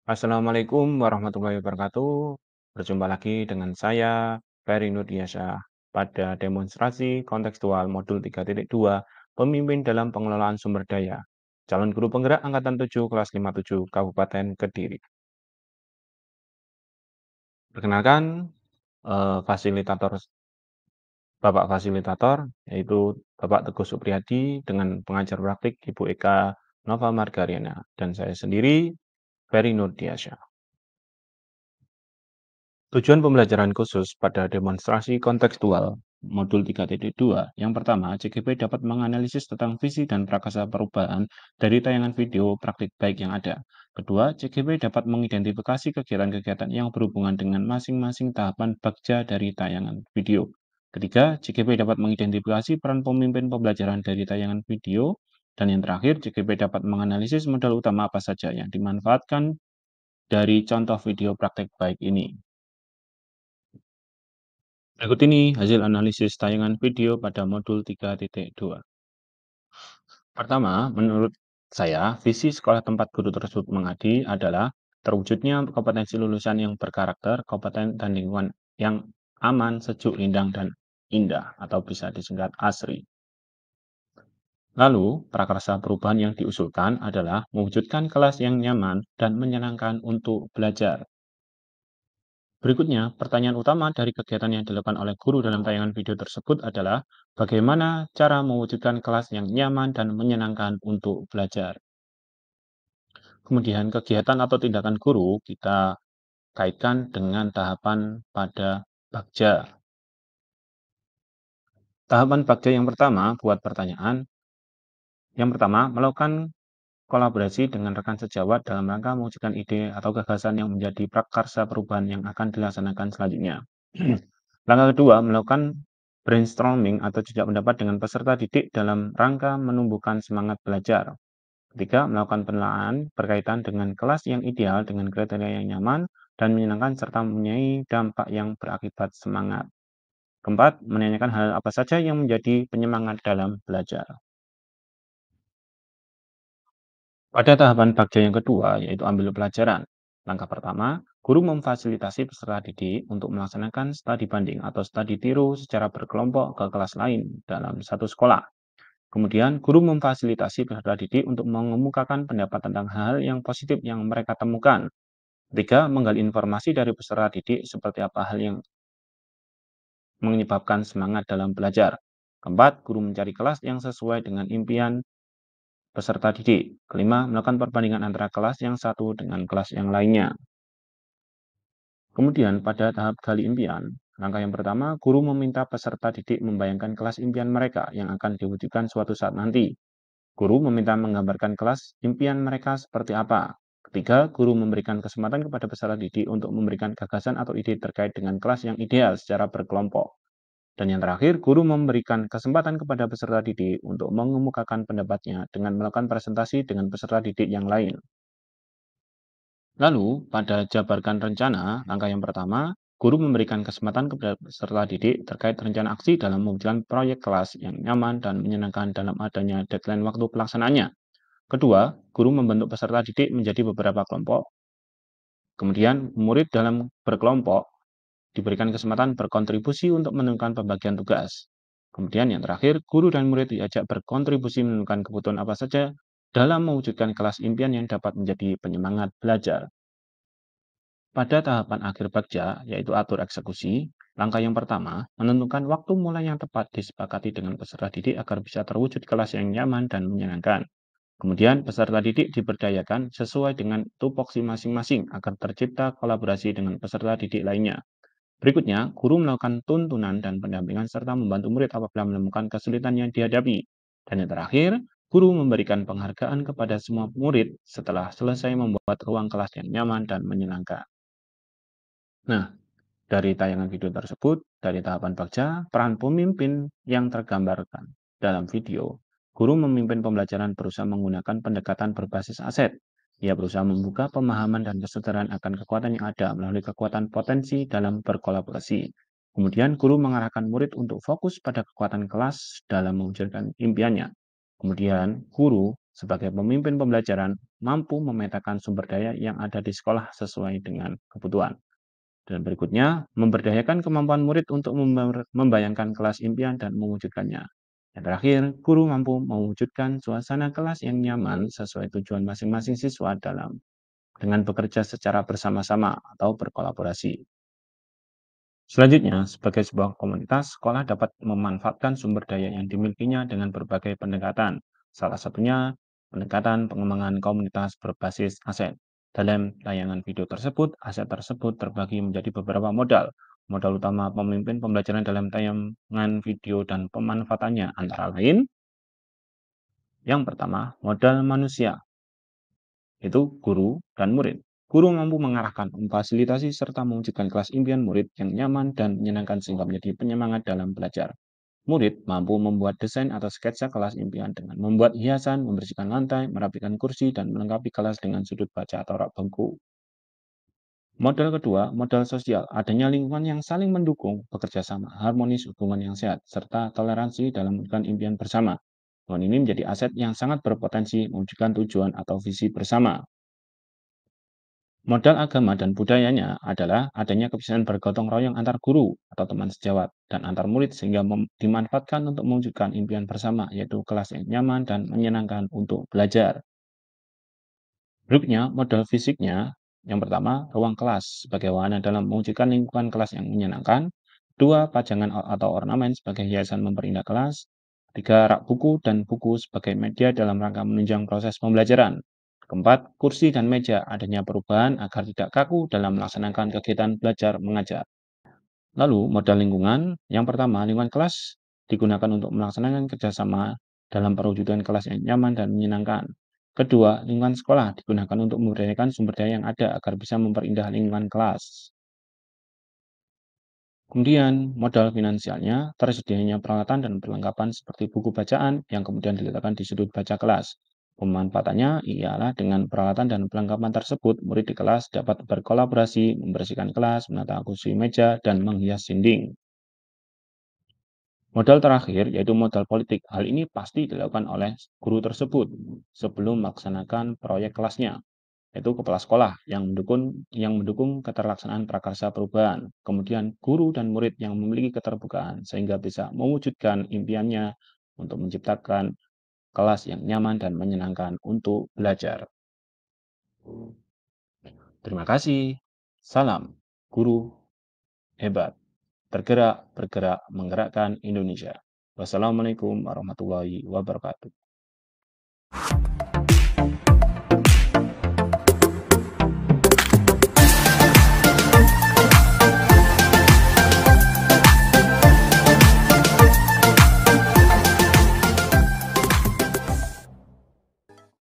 Assalamualaikum warahmatullahi wabarakatuh. Berjumpa lagi dengan saya, Ferry Nurdiansyah, pada demonstrasi kontekstual modul 3.2, Pemimpin dalam Pengelolaan Sumber Daya, calon guru penggerak Angkatan 7 kelas 57 Kabupaten Kediri. Perkenalkan, fasilitator Bapak Fasilitator, yaitu Bapak Teguh Supriyadi dengan pengajar praktik Ibu Eka Nova Margariana, dan saya sendiri, Ferry Nurdiansyah. Tujuan pembelajaran khusus pada demonstrasi kontekstual modul 3.2 yang pertama, CGP dapat menganalisis tentang visi dan prakasa perubahan dari tayangan video praktik baik yang ada. Kedua, CGP dapat mengidentifikasi kegiatan-kegiatan yang berhubungan dengan masing-masing tahapan bagja dari tayangan video. Ketiga, CGP dapat mengidentifikasi peran pemimpin pembelajaran dari tayangan video. Dan yang terakhir, CGP dapat menganalisis modal utama apa saja yang dimanfaatkan dari contoh video praktek baik ini. Berikut ini hasil analisis tayangan video pada modul 3.2. Pertama, menurut saya, visi sekolah tempat guru tersebut mengabdi adalah terwujudnya kompetensi lulusan yang berkarakter, kompeten, dan lingkungan yang aman, sejuk, rindang, dan indah, atau bisa disingkat ASRI. Lalu, prakarsa perubahan yang diusulkan adalah mewujudkan kelas yang nyaman dan menyenangkan untuk belajar. Berikutnya, pertanyaan utama dari kegiatan yang dilakukan oleh guru dalam tayangan video tersebut adalah bagaimana cara mewujudkan kelas yang nyaman dan menyenangkan untuk belajar. Kemudian, kegiatan atau tindakan guru kita kaitkan dengan tahapan pada bagja. Tahapan bagja yang pertama, buat pertanyaan. Yang pertama, melakukan kolaborasi dengan rekan sejawat dalam rangka mewujudkan ide atau gagasan yang menjadi prakarsa perubahan yang akan dilaksanakan selanjutnya. Langkah kedua, melakukan brainstorming atau jejak pendapat dengan peserta didik dalam rangka menumbuhkan semangat belajar. Ketiga, melakukan penelaahan berkaitan dengan kelas yang ideal dengan kriteria yang nyaman dan menyenangkan serta mempunyai dampak yang berakibat semangat. Keempat, menanyakan hal apa saja yang menjadi penyemangat dalam belajar. Pada tahapan bagja yang kedua, yaitu ambil pelajaran. Langkah pertama, guru memfasilitasi peserta didik untuk melaksanakan studi banding atau studi tiru secara berkelompok ke kelas lain dalam satu sekolah. Kemudian, guru memfasilitasi peserta didik untuk mengemukakan pendapat tentang hal yang positif yang mereka temukan. Ketiga, menggali informasi dari peserta didik seperti apa hal yang menyebabkan semangat dalam belajar. Keempat, guru mencari kelas yang sesuai dengan impian peserta didik. Kelima, melakukan perbandingan antara kelas yang satu dengan kelas yang lainnya. Kemudian, pada tahap gali impian, langkah yang pertama, guru meminta peserta didik membayangkan kelas impian mereka yang akan diwujudkan suatu saat nanti. Guru meminta menggambarkan kelas impian mereka seperti apa. Ketiga, guru memberikan kesempatan kepada peserta didik untuk memberikan gagasan atau ide terkait dengan kelas yang ideal secara berkelompok. Dan yang terakhir, guru memberikan kesempatan kepada peserta didik untuk mengemukakan pendapatnya dengan melakukan presentasi dengan peserta didik yang lain. Lalu, pada jabarkan rencana, langkah yang pertama, guru memberikan kesempatan kepada peserta didik terkait rencana aksi dalam mewujudkan proyek kelas yang nyaman dan menyenangkan dalam adanya deadline waktu pelaksanaannya. Kedua, guru membentuk peserta didik menjadi beberapa kelompok. Kemudian, murid dalam berkelompok diberikan kesempatan berkontribusi untuk menentukan pembagian tugas. Kemudian yang terakhir, guru dan murid diajak berkontribusi menentukan kebutuhan apa saja dalam mewujudkan kelas impian yang dapat menjadi penyemangat belajar. Pada tahapan akhir bagja, yaitu atur eksekusi, langkah yang pertama, menentukan waktu mulai yang tepat disepakati dengan peserta didik agar bisa terwujud kelas yang nyaman dan menyenangkan. Kemudian, peserta didik diberdayakan sesuai dengan tupoksi masing-masing agar tercipta kolaborasi dengan peserta didik lainnya. Berikutnya, guru melakukan tuntunan dan pendampingan serta membantu murid apabila menemukan kesulitan yang dihadapi. Dan yang terakhir, guru memberikan penghargaan kepada semua murid setelah selesai membuat ruang kelas yang nyaman dan menyenangkan. Nah, dari tayangan video tersebut, dari tahapan bagja, peran pemimpin yang tergambarkan dalam video, guru memimpin pembelajaran berusaha menggunakan pendekatan berbasis aset. Ia berusaha membuka pemahaman dan kesadaran akan kekuatan yang ada melalui kekuatan potensi dalam berkolaborasi. Kemudian, guru mengarahkan murid untuk fokus pada kekuatan kelas dalam mewujudkan impiannya. Kemudian, guru sebagai pemimpin pembelajaran mampu memetakan sumber daya yang ada di sekolah sesuai dengan kebutuhan. Dan berikutnya, memberdayakan kemampuan murid untuk membayangkan kelas impian dan mewujudkannya. Yang terakhir, guru mampu mewujudkan suasana kelas yang nyaman sesuai tujuan masing-masing siswa dengan bekerja secara bersama-sama atau berkolaborasi. Selanjutnya, sebagai sebuah komunitas, sekolah dapat memanfaatkan sumber daya yang dimilikinya dengan berbagai pendekatan. Salah satunya, pendekatan pengembangan komunitas berbasis aset. Dalam tayangan video tersebut, aset tersebut terbagi menjadi beberapa modal. Modal utama pemimpin pembelajaran dalam tayangan video dan pemanfaatannya antara lain, yang pertama, modal manusia, yaitu guru dan murid. Guru mampu mengarahkan, memfasilitasi, serta mewujudkan kelas impian murid yang nyaman dan menyenangkan sehingga menjadi penyemangat dalam belajar. Murid mampu membuat desain atau sketsa kelas impian dengan membuat hiasan, membersihkan lantai, merapikan kursi, dan melengkapi kelas dengan sudut baca atau rak bangku. Modal kedua, modal sosial. Adanya lingkungan yang saling mendukung, bekerja sama, harmonis, hubungan yang sehat, serta toleransi dalam mewujudkan impian bersama. Lingkungan ini menjadi aset yang sangat berpotensi mewujudkan tujuan atau visi bersama. Modal agama dan budayanya adalah adanya kebiasaan bergotong royong antar guru atau teman sejawat dan antar murid sehingga dimanfaatkan untuk mewujudkan impian bersama, yaitu kelas yang nyaman dan menyenangkan untuk belajar. Berikutnya, modal fisiknya. Yang pertama, ruang kelas sebagai wahana dalam mewujudkan lingkungan kelas yang menyenangkan. Dua, pajangan atau ornamen sebagai hiasan memperindah kelas. Tiga, rak buku dan buku sebagai media dalam rangka menunjang proses pembelajaran. Keempat, kursi dan meja adanya perubahan agar tidak kaku dalam melaksanakan kegiatan belajar mengajar. Lalu, modal lingkungan. Yang pertama, lingkungan kelas digunakan untuk melaksanakan kerjasama dalam perwujudan kelas yang nyaman dan menyenangkan. Kedua, lingkungan sekolah digunakan untuk memberdayakan sumber daya yang ada agar bisa memperindah lingkungan kelas. Kemudian, modal finansialnya, tersedianya peralatan dan perlengkapan seperti buku bacaan yang kemudian diletakkan di sudut baca kelas. Pemanfaatannya ialah dengan peralatan dan perlengkapan tersebut, murid di kelas dapat berkolaborasi, membersihkan kelas, menata kursi meja, dan menghias dinding. Modal terakhir yaitu modal politik. Hal ini pasti dilakukan oleh guru tersebut sebelum melaksanakan proyek kelasnya, yaitu kepala sekolah yang mendukung keterlaksanaan prakarsa perubahan. Kemudian guru dan murid yang memiliki keterbukaan sehingga bisa mewujudkan impiannya untuk menciptakan kelas yang nyaman dan menyenangkan untuk belajar. Terima kasih. Salam guru hebat. Bergerak, bergerak, menggerakkan Indonesia. Wassalamualaikum warahmatullahi wabarakatuh.